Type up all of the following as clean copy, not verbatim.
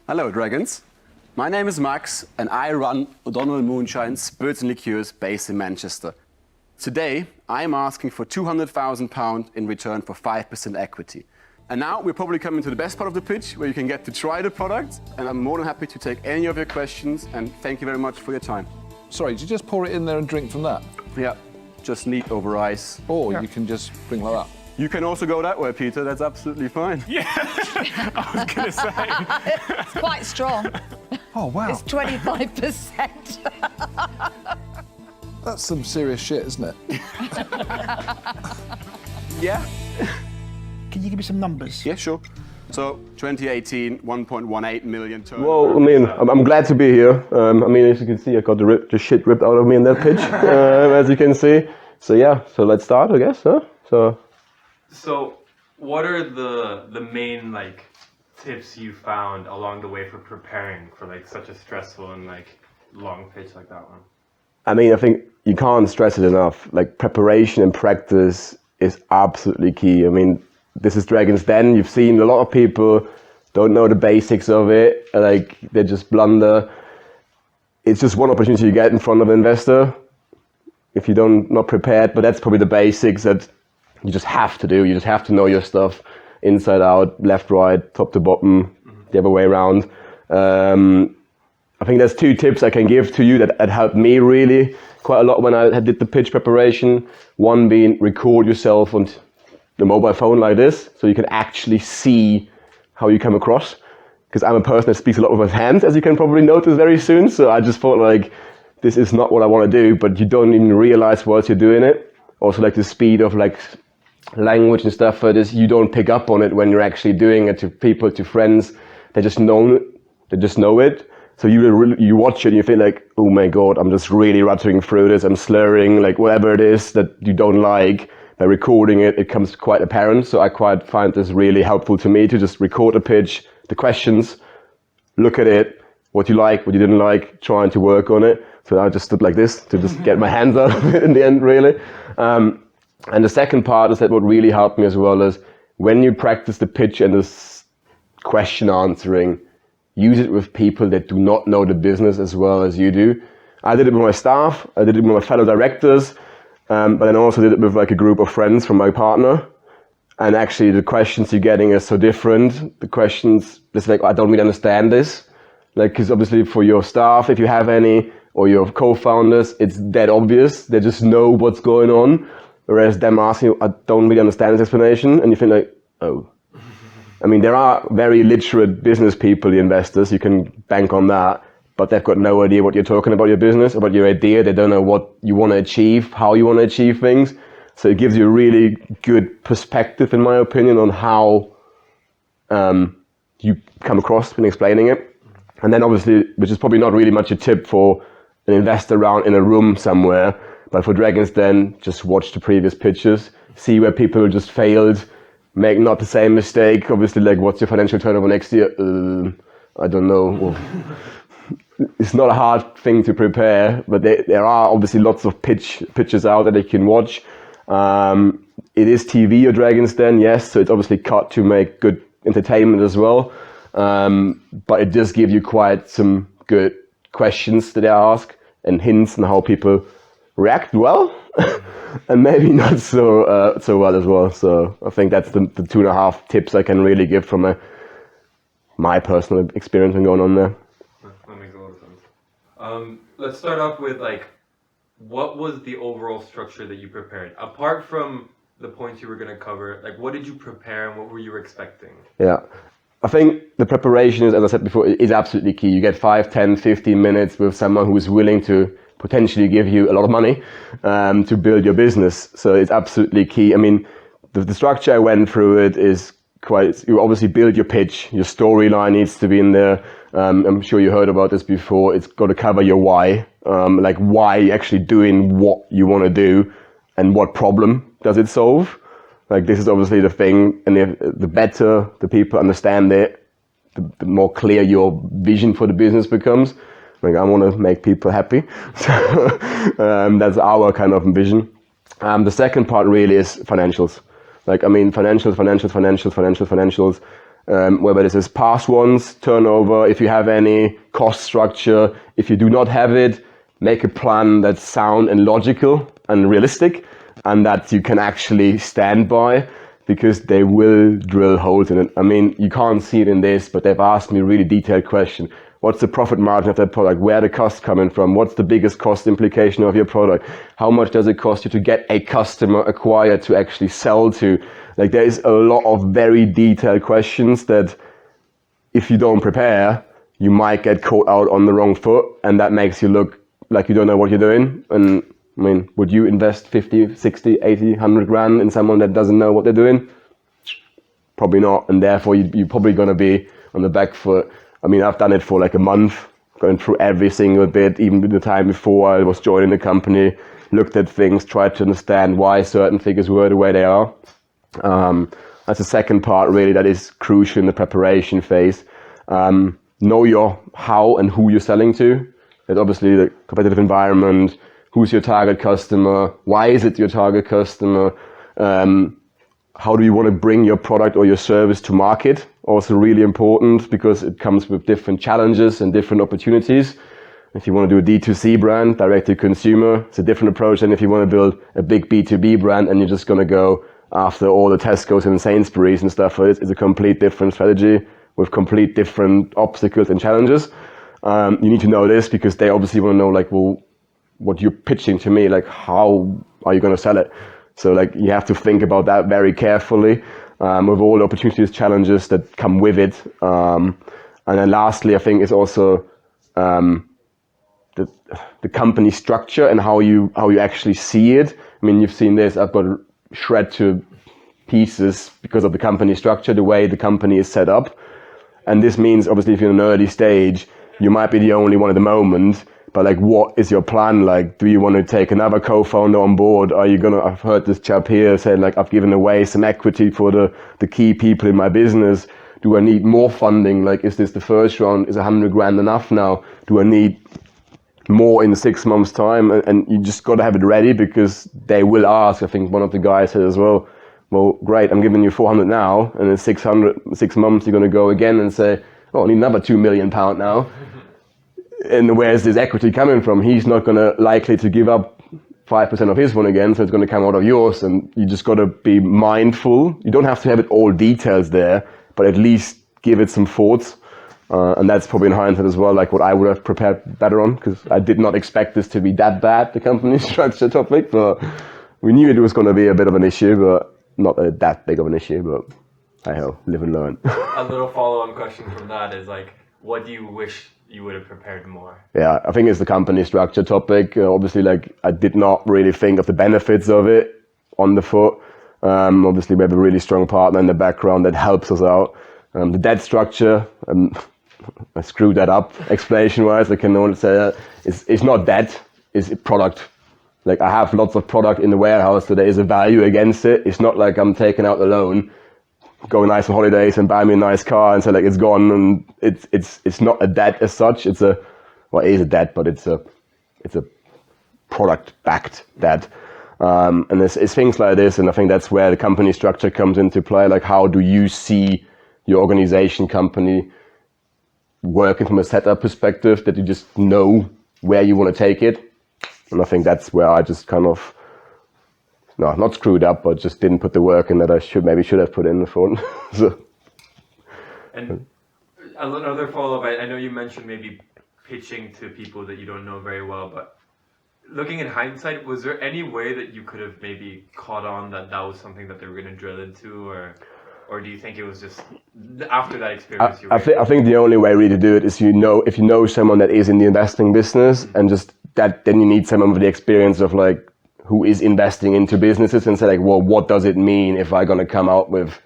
Hello, Dragons. My name is Max, and I run O'Donnell Moonshine Spirits and Liqueurs based in Manchester. Today, I'm asking for £200,000 in return for 5% equity. And now we're probably coming to the best part of the pitch, where you can get to try the product, and I'm more than happy to take any of your questions, and thank you very much for your time. Sorry, did you just pour it in there and drink from that? Yeah, just neat over ice. Or you can just drink like that? You can also go that way, Peter, that's absolutely fine. Yeah, I was going to say. It's quite strong. Oh, wow. It's 25%. That's some serious shit, isn't it? Yeah. Can you give me some numbers? Yeah, sure. So, 2018, 1.18 million turnover. Well, I mean, I'm glad to be here. I mean, as you can see, I got the shit ripped out of me in that pitch, as you can see. So yeah, so let's start, I guess, huh? So, what are the main tips you found along the way for preparing for such a stressful and long pitch like that one? I mean, I think you can't stress it enough. Preparation and practice is absolutely key. I mean, this is Dragon's Den. You've seen a lot of people don't know the basics of it. They just blunder. It's just one opportunity you get in front of an investor if you not prepared. But that's probably the basics that you just have to do. You just have to know your stuff inside out, left, right, top to bottom, the other way around. I think there's two tips I can give to you that helped me really quite a lot when I did the pitch preparation. One being record yourself on the mobile phone like this, so you can actually see how you come across. Because I'm a person that speaks a lot with his hands, as you can probably notice very soon. So I just thought this is not what I want to do, but you don't even realize whilst you're doing it. Also the speed of language and stuff like this, you don't pick up on it when you're actually doing it to people, to friends. They just know it. So you watch it and you feel oh my God, I'm just really ruttering through this, I'm slurring, whatever it is that you don't like. By recording it, it comes quite apparent. So I quite find this really helpful to me to just record the pitch, the questions, look at it, what you like, what you didn't like, trying to work on it. So I just stood like this to just get my hands out of it in the end, really. And the second part is that what really helped me as well is when you practice the pitch and this question answering, use it with people that do not know the business as well as you do. I did it with my staff, I did it with my fellow directors, but then I also did it with a group of friends from my partner. And actually the questions you're getting are so different. The questions, it's I don't really understand this. Because obviously for your staff, if you have any, or your co-founders, it's that obvious. They just know what's going on. Whereas them asking you, I don't really understand this explanation. And you think oh. I mean, there are very literate business people, the investors, you can bank on that. But they've got no idea what you're talking about your business, about your idea. They don't know what you want to achieve, how you want to achieve things. So it gives you a really good perspective, in my opinion, on how you come across when explaining it. And then obviously, which is probably not really much a tip for an investor around in a room somewhere, but for Dragon's Den, just watch the previous pitches, see where people just failed, make not the same mistake. Obviously, what's your financial turnover next year? I don't know. Well, it's not a hard thing to prepare, but there are obviously lots of pitches out that you can watch. It is TV or Dragon's Den, yes, so it's obviously cut to make good entertainment as well. But it does give you quite some good questions that they ask and hints on how people react well and maybe not so well as well. So I think that's the 2.5 tips I can really give from my personal experience and going on there. That makes a lot of sense. Let's start off with what was the overall structure that you prepared? Apart from the points you were going to cover, what did you prepare and what were you expecting? Yeah. I think the preparation is, as I said before, is absolutely key. You get 5, 10, 15 minutes with someone who is willing to potentially give you a lot of money to build your business. So it's absolutely key. I mean, the structure I went through it is you obviously build your pitch, your storyline needs to be in there. I'm sure you heard about this before. It's got to cover your why, why you're actually doing what you want to do and what problem does it solve. This is obviously the thing, and the better the people understand it, the more clear your vision for the business becomes. I want to make people happy. So that's our kind of vision. The second part really is financials. Financials. whether this is past ones, turnover, if you have any cost structure. If you do not have it, make a plan that's sound and logical and realistic, and that you can actually stand by, because they will drill holes in it. I mean, you can't see it in this, but they've asked me a really detailed question. What's the profit margin of that product? Where are the costs coming from? What's the biggest cost implication of your product? How much does it cost you to get a customer acquired to actually sell to? Like, there is a lot of very detailed questions that if you don't prepare, you might get caught out on the wrong foot, and that makes you look like you don't know what you're doing. And I mean, would you invest 50, 60, 80, 100 grand in someone that doesn't know what they're doing? Probably not, and therefore you're probably going to be on the back foot. I mean, I've done it for like a month, going through every single bit, even the time before I was joining the company, looked at things, tried to understand why certain figures were the way they are. That's the second part, really, that is crucial in the preparation phase. Know your how and who you're selling to. There's obviously the competitive environment, who's your target customer, why is it your target customer, how do you want to bring your product or your service to market? Also really important, because it comes with different challenges and different opportunities. If you want to do a D2C brand, direct to consumer, it's a different approach than if you want to build a big B2B brand and you're just going to go after all the Tesco's and Sainsbury's and stuff. It's a complete different strategy with complete different obstacles and challenges. You need to know this, because they obviously want to know, like, well, what you're pitching to me, like, how are you going to sell it? So, like, you have to think about that very carefully, with all the opportunities, challenges that come with it. And then lastly, I think is also the company structure and how you actually see it. I mean, you've seen this. I've got shred to pieces because of the company structure, the way the company is set up. And this means, obviously, if you're in an early stage, you might be the only one at the moment. But, like, what is your plan? Like, do you want to take another co-founder on board? Are you gonna? I've heard this chap here saying, like, I've given away some equity for the key people in my business. Do I need more funding? Like, is this the first round? Is 100 grand enough now? Do I need more in 6 months' time? And you just got to have it ready, because they will ask. I think one of the guys said as well, great, I'm giving you 400 now, and in 6 months you're going to go again and say, I need another £2 million now. And where's this equity coming from? He's not going to likely to give up 5% of his one again, so it's going to come out of yours. And you just got to be mindful. You don't have to have it all details there, but at least give it some thoughts. And that's probably in hindsight as well, like what I would have prepared better on, because I did not expect this to be that bad, the company structure topic, but we knew it was going to be a bit of an issue, but not that big of an issue, but hey ho, live and learn. A little follow-on question from that is, like, what do you wish you would have prepared more? Yeah, I think it's the company structure topic. Obviously, like, I did not really think of the benefits of it on the foot. Obviously, we have a really strong partner in the background that helps us out. The debt structure, I screwed that up explanation-wise. I can only say that it's not debt, it's product. Like, I have lots of product in the warehouse, so there is a value against it. It's not like I'm taking out the loan, going nice on holidays and buy me a nice car and say, like, it's gone, and it's not a debt as such. It is a debt, but it's a product-backed debt. And it's things like this, and I think that's where the company structure comes into play. Like, how do you see your organization, company working from a setup perspective, that you just know where you want to take it? And I think that's where I just kind of, not screwed up, but just didn't put the work in that I should have put in the front. So. And another follow-up, I know you mentioned maybe pitching to people that you don't know very well, but looking in hindsight, was there any way that you could have maybe caught on that was something that they were going to drill into, or do you think it was just after that experience? I think the only way really to do it is, if you know someone that is in the investing business, and just that, then you need someone with the experience of, like, who is investing into businesses, and say, like, well, what does it mean if I'm going to come out with,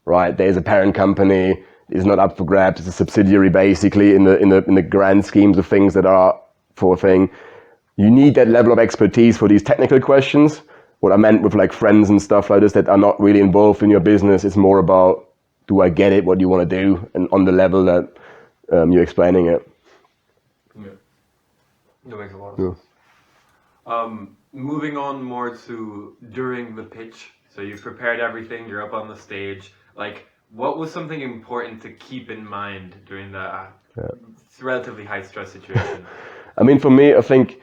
right, there's a parent company, it's not up for grabs, it's a subsidiary basically in the grand schemes of things that are for a thing. You need that level of expertise for these technical questions. What I meant with, like, friends and stuff like this that are not really involved in your business, it's more about, do I get it, what you want to do, and on the level that you're explaining it. Yeah. That makes a lot of sense. Moving on more to during the pitch. So you've prepared everything, you're up on the stage. Like, what was something important to keep in mind during that relatively high stress situation? I mean, for me, I think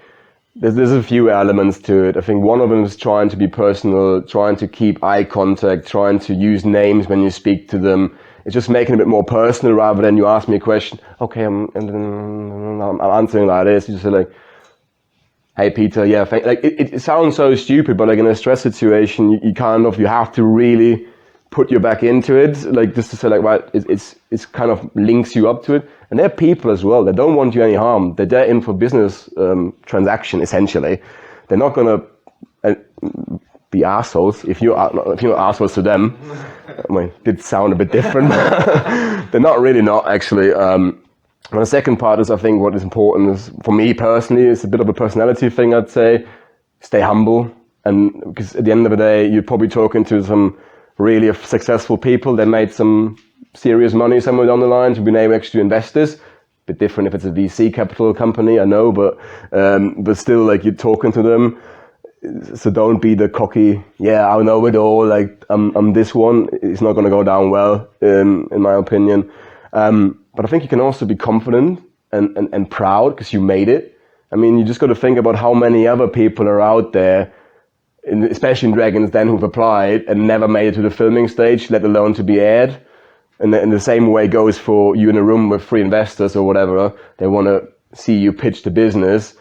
there's a few elements to it. I think one of them is trying to be personal, trying to keep eye contact, trying to use names when you speak to them. It's just making it a bit more personal rather than you ask me a question. Okay, I'm answering like this. You just say like, "Hey Peter, yeah." It sounds so stupid, but like in a stress situation, you have to really put your back into it, like just to say like, right, it's kind of links you up to it. And they're people as well. They don't want you any harm. They're in for business transaction essentially. They're not gonna be assholes if you're assholes to them. I mean, it did sound a bit different. They're not actually. And the second part is, I think, what is important is, for me personally, it's a bit of a personality thing. I'd say, stay humble, and because at the end of the day, you're probably talking to some really successful people. They made some serious money somewhere down the line to be able to investors. Bit different if it's a VC capital company, I know, but still, like, you're talking to them. So don't be the cocky, yeah, I know it all, like I'm this one. It's not going to go down well, in my opinion. But I think you can also be confident and proud because you made it. I mean, you just got to think about how many other people are out there, especially in Dragon's Den, who've applied and never made it to the filming stage, let alone to be aired. And the same way goes for you in a room with 3 investors or whatever. They want to see you pitch the business.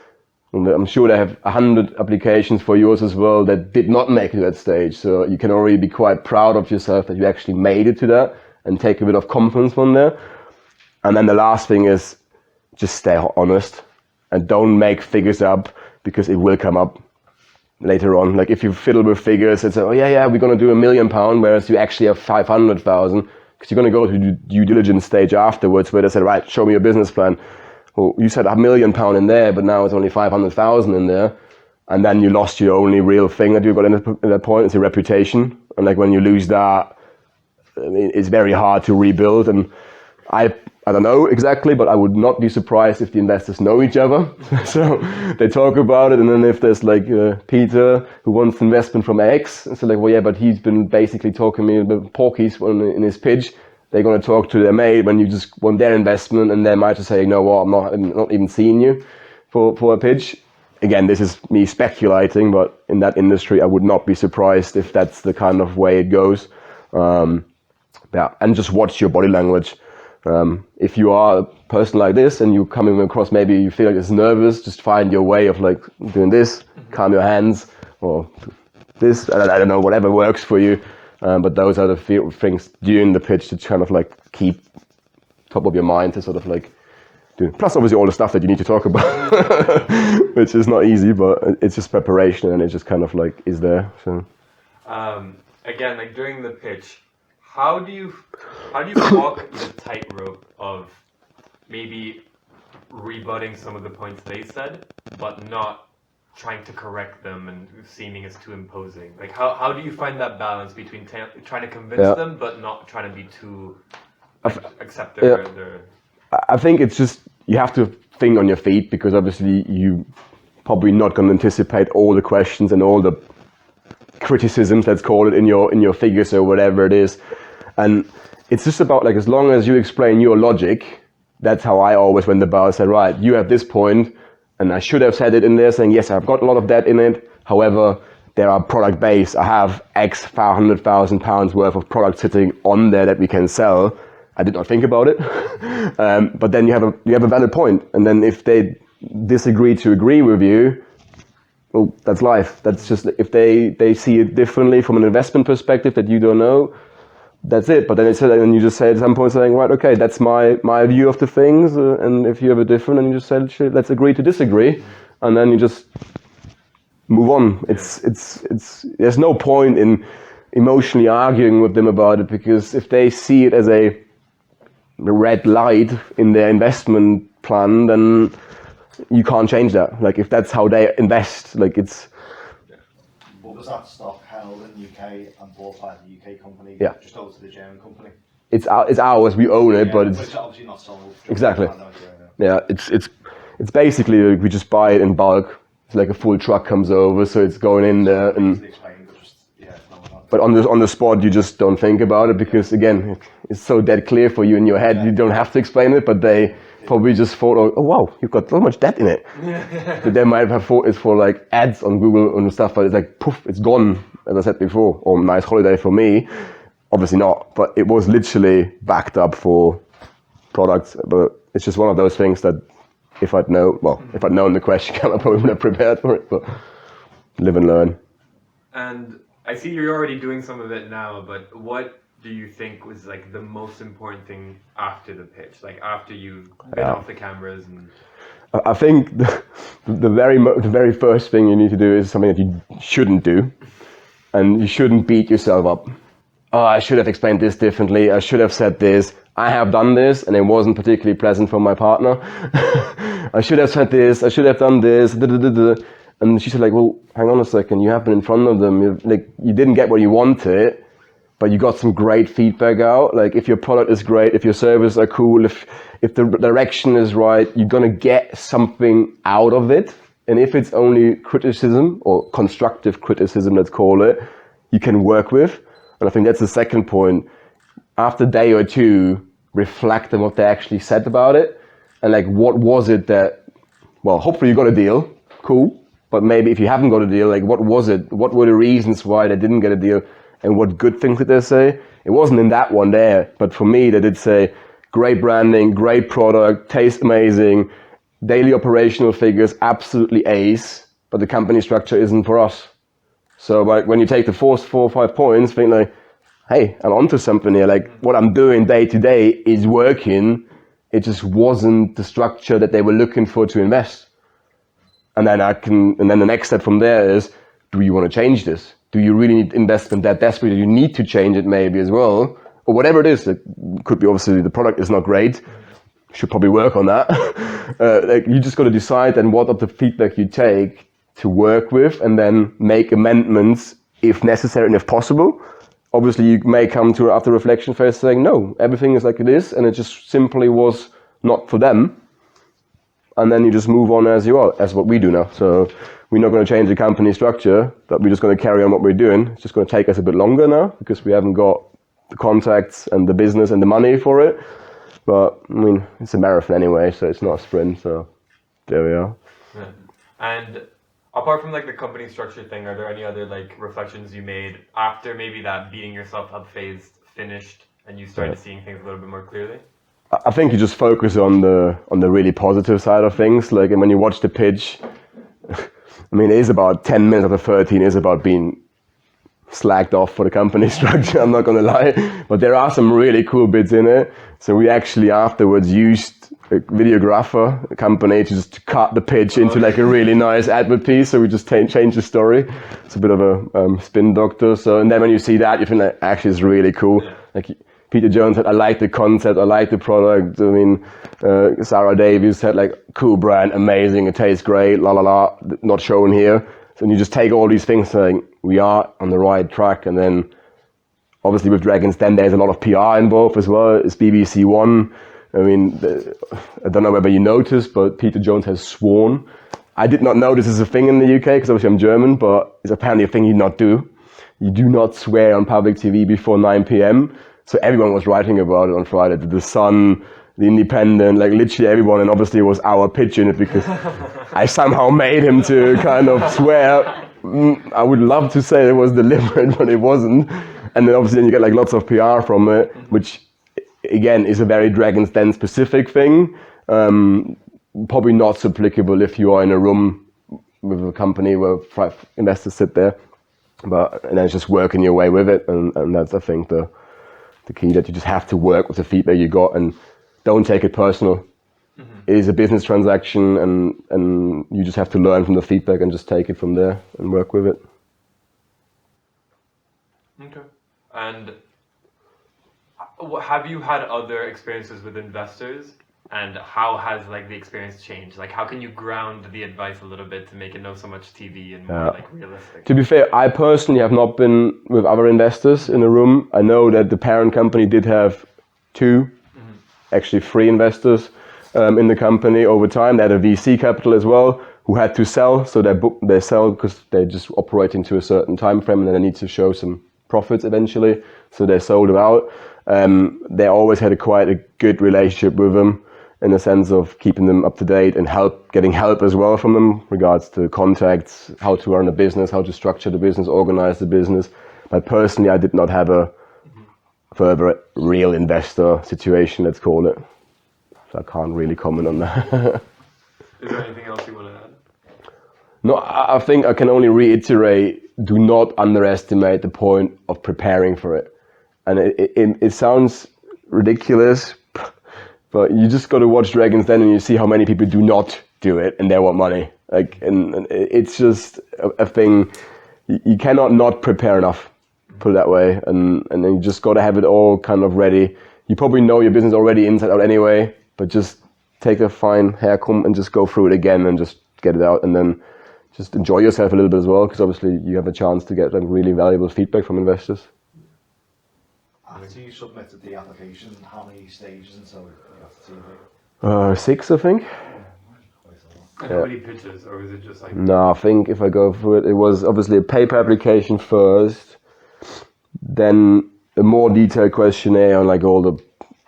And I'm sure they have 100 applications for yours as well that did not make it to that stage. So you can already be quite proud of yourself that you actually made it to that and take a bit of confidence from there. And then the last thing is just stay honest and don't make figures up, because it will come up later on. Like if you fiddle with figures and say, oh yeah, we're going to do £1 million, whereas you actually have 500,000, because you're going to go to the due diligence stage afterwards where they say, right, show me your business plan. Well, you said £1 million in there, but now it's only 500,000 in there. And then you lost your only real thing that you've got at that point, it's your reputation. And like when you lose that, I mean, it's very hard to rebuild. And I don't know exactly, but I would not be surprised if the investors know each other. So they talk about it. And then if there's like Peter who wants investment from X, and so like, well, yeah, but he's been basically talking me about porkies in his pitch. They're going to talk to their mate when you just want their investment, and they might just say, you know what, I'm not even seeing you for a pitch. Again, this is me speculating, but in that industry, I would not be surprised if that's the kind of way it goes. Yeah, and just watch your body language. If you are a person like this and you're coming across, maybe you feel like it's nervous, just find your way of like doing this, calm your hands, or this, I don't know, whatever works for you. But those are the things during the pitch to kind of like keep top of your mind to sort of like do. Plus obviously all the stuff that you need to talk about, which is not easy, but it's just preparation and it just kind of like is there. So. Again, like during the pitch, how do you walk the tightrope of maybe rebutting some of the points they said, but not trying to correct them and seeming as too imposing? Like how do you find that balance between trying to convince them but not trying to be too accept their I think it's just you have to think on your feet, because obviously you probably not going to anticipate all the questions and all the criticisms, let's call it, in your figures or whatever it is. And it's just about like, as long as you explain your logic, that's how I always went about. I said, right, you have this point, and I should have said it in there saying, yes, I've got a lot of that in it. However, there are product based. I have X £500,000 worth of product sitting on there that we can sell. I did not think about it. But then you have a valid point. And then if they disagree to agree with you, well, that's life. That's just, if they see it differently from an investment perspective that you don't know, that's it. But then and you just say at some point saying, right, okay, that's my view of the things, and if you have a different, and you just said, let's agree to disagree, and then you just move on. It's there's no point in emotionally arguing with them about it, because if they see it as a red light in their investment plan, then you can't change that. Like if that's how they invest, like it's. What was that stock held in the UK and bought by the UK company? Yeah. Just over to the German company. It's ours. We own it, but it's obviously not sold. Exactly. Yeah, it's basically we just buy it in bulk. It's like a full truck comes over, so it's going in there and. But on the spot, you just don't think about it because, again, it's so dead clear for you in your head. You don't have to explain it, but they probably just thought, oh wow, you've got so much debt in it. But they might have thought it's for like ads on Google and stuff, but it's like poof, it's gone, as I said before. Or nice holiday for me. Obviously not, but it was literally backed up for products. But it's just one of those things that if I'd known the question, I probably would have prepared for it, but live and learn. And I see you're already doing some of it now, but what do you think was like the most important thing after the pitch? Like after you've been off the cameras and... I think the very first thing you need to do is something that you shouldn't do, and you shouldn't beat yourself up. Oh, I should have explained this differently. I should have said this. I have done this, and it wasn't particularly pleasant for my partner. I should have said this. I should have done this. And she said, like, well, hang on a second. You have been in front of them. You didn't get what you wanted, but you got some great feedback out. Like, if your product is great, if your services are cool, if the direction is right, you're gonna get something out of it. And if it's only criticism or constructive criticism, let's call it, you can work with. And I think that's the second point. After a day or two, reflect on what they actually said about it. And like, what was it that, well, hopefully you got a deal, cool. But maybe if you haven't got a deal, like what was it? What were the reasons why they didn't get a deal? And what good things did they say? It wasn't in that one there, but for me, they did say, great branding, great product, tastes amazing, daily operational figures, absolutely ace, but the company structure isn't for us. So like when you take the first 4 or 5 points, think like, hey, I'm onto something here. Like what I'm doing day to day is working. It just wasn't the structure that they were looking for to invest. And then the next step from there is, do you want to change this? Do you really need investment that desperately? You need to change it maybe as well, or whatever it is. It could be obviously the product is not great. Should probably work on that. Like you just got to decide then what of the feedback you take to work with, and then make amendments if necessary and if possible. Obviously, you may come to after reflection phase saying, no, everything is like it is, and it just simply was not for them. And then you just move on as you are, as what we do now. So we're not going to change the company structure, but we're just going to carry on what we're doing. It's just going to take us a bit longer now because we haven't got the contacts and the business and the money for it. But I mean, it's a marathon anyway, so it's not a sprint. So there we are. Yeah. And apart from like the company structure thing, are there any other like reflections you made after maybe that beating yourself up phase finished and you started seeing things a little bit more clearly? I think you just focus on the really positive side of things. Like, and when you watch the pitch, I mean, it is about 10 minutes out of 13 is about being slagged off for the company structure. I'm not gonna lie, but there are some really cool bits in it. So we actually afterwards used a videographer, a company, to just cut the pitch into like a really nice advert piece. So we just changed the story. It's a bit of a spin doctor. So, and then when you see that, you think that actually is really cool. Like, Peter Jones said, I like the concept, I like the product. I mean, Sarah Davies said, like, cool brand, amazing, it tastes great, la la la, not shown here. So you just take all these things saying, we are on the right track. And then obviously with Dragon's Den, there's a lot of PR involved as well. It's BBC One. I mean, I don't know whether you noticed, but Peter Jones has sworn. I did not know this is a thing in the UK, because obviously I'm German, but it's apparently a thing you not do. You do not swear on public TV before 9 p.m. So everyone was writing about it on Friday. The Sun, The Independent, like literally everyone, and obviously it was our pitch in it because I somehow made him to kind of swear. I would love to say it was deliberate, but it wasn't. And then obviously you get like lots of PR from it, which again is a very Dragon's Den specific thing. Probably not so applicable if you are in a room with a company where 5 investors sit there. But and then it's just working your way with it, and that's I think the key, that you just have to work with the feedback you got and don't take it personal. Mm-hmm. It is a business transaction, and you just have to learn from the feedback and just take it from there and work with it. Okay. And have you had other experiences with investors? And how has like the experience changed? Like, how can you ground the advice a little bit to make it not so much TV and more like realistic? To be fair, I personally have not been with other investors in a room. I know that the parent company did have 2, actually 3 investors in the company over time. They had a VC capital as well, who had to sell. So they sell because they just operate into a certain time frame, and then they need to show some profits eventually, so they sold them out. They always had quite a good relationship with them in the sense of keeping them up to date and getting help as well from them regards to contacts, how to run a business, how to structure the business, organize the business. But personally, I did not have a further real investor situation, let's call it. So I can't really comment on that. Is there anything else you want to add? No, I think I can only reiterate, do not underestimate the point of preparing for it. And it sounds ridiculous, but you just got to watch Dragon's Den and you see how many people do not do it and they want money. And it's just a thing, you cannot not prepare enough, put it that way. And then you just got to have it all kind of ready. You probably know your business already inside out anyway, but just take a fine hair comb and just go through it again and just get it out, and then just enjoy yourself a little bit as well, because obviously you have a chance to get really valuable feedback from investors. After you submitted the application, how many stages until you got the TV? 6, I think. And how many pitches, or is it just like... No, I think if I go through it, it was obviously a paper application first, then a more detailed questionnaire on like all the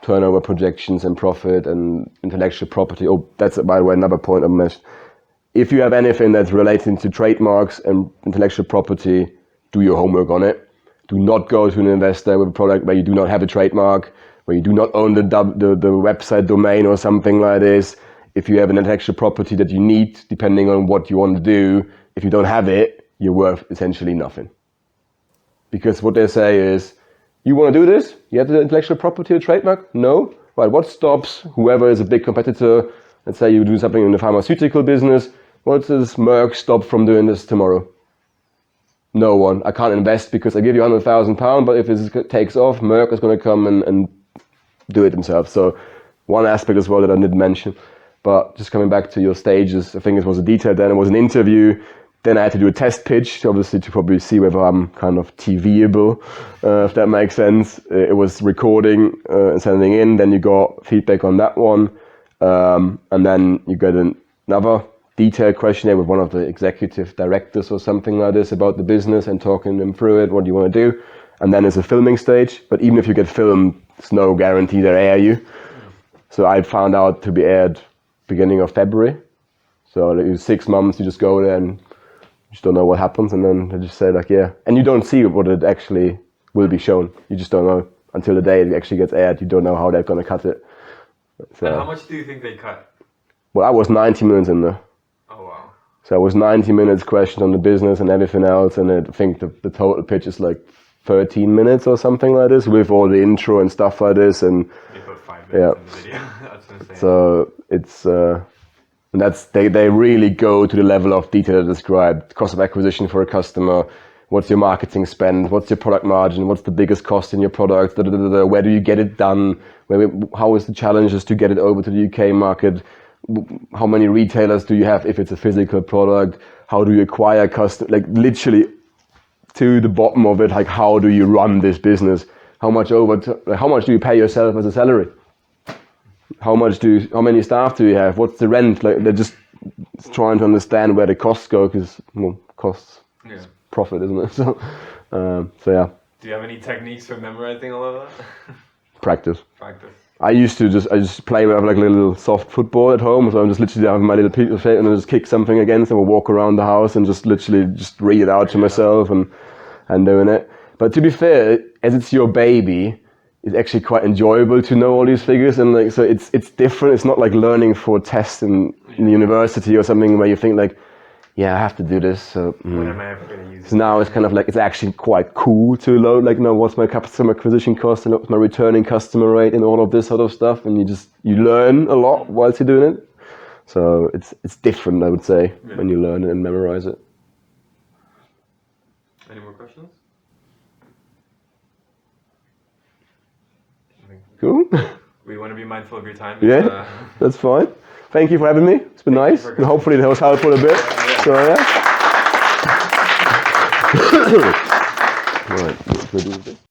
turnover projections and profit and intellectual property. Oh, that's, by the way, another point I missed. If you have anything that's relating to trademarks and intellectual property, do your homework on it. Do not go to an investor with a product where you do not have a trademark, where you do not own the website domain or something like this. If you have an intellectual property that you need, depending on what you want to do, if you don't have it, you're worth essentially nothing. Because what they say is, you want to do this? You have the intellectual property or trademark? No? Right, what stops whoever is a big competitor? Let's say you do something in the pharmaceutical business. What does Merck stop from doing this tomorrow? No one. I can't invest because I give you £100,000, but if this takes off, Merck is going to come and do it themselves. So one aspect as well that I didn't mention. But just coming back to your stages, I think it was a detail then, it was an interview. Then I had to do a test pitch, obviously to probably see whether I'm kind of TV-able, if that makes sense. It was recording and sending in, then you got feedback on that one. And then you get another detailed questionnaire with one of the executive directors or something like this about the business and talking them through it, what do you want to do. And then it's a filming stage, but even if you get filmed, there's no guarantee they air you. So I found out to be aired beginning of February. So like 6 months, you just go there and you just don't know what happens, and then they just say like, yeah. And you don't see what it actually will be shown. You just don't know until the day it actually gets aired. You don't know how they're going to cut it. So, and how much do you think they cut? Well, I was 90 minutes in there. Oh, wow. So I was 90 minutes questions on the business and everything else, and I think the total pitch is like 13 minutes or something like this, with all the intro and stuff like this. And They put 5 minutes in the video. That's insane. So it's and that's they really go to the level of detail described. Cost of acquisition for a customer, what's your marketing spend, what's your product margin, what's the biggest cost in your product, where do you get it done, how is the challenges to get it over to the UK market, how many retailers do you have if it's a physical product, how do you acquire customers, like literally to the bottom of it, like how do you run this business, how much do you pay yourself as a salary? How many staff do you have? What's the rent? Like they're just trying to understand where the costs go, because costs is profit, isn't it? So yeah. Do you have any techniques for memorizing all of that? Practice. Practice. I just play with like a little soft football at home, so I'm just literally having my little piece of shape and I just kick something against and I walk around the house and just literally just read it out to myself and doing it. But to be fair, as it's your baby, it's actually quite enjoyable to know all these figures, and like so it's different. It's not like learning for a test in university or something where you think like, yeah, I have to do this. So When am I ever going to use it? so now it's kind of like it's actually quite cool to load like, no, what's my customer acquisition cost and what's my returning customer rate and all of this sort of stuff, and you learn a lot whilst you're doing it. So it's different, I would say, when you learn it and memorize it. Any more questions? Cool. We want to be mindful of your time. Yeah, that's fine. Thank you for having me. It's been nice, and hopefully that was helpful a bit. So yeah. Right.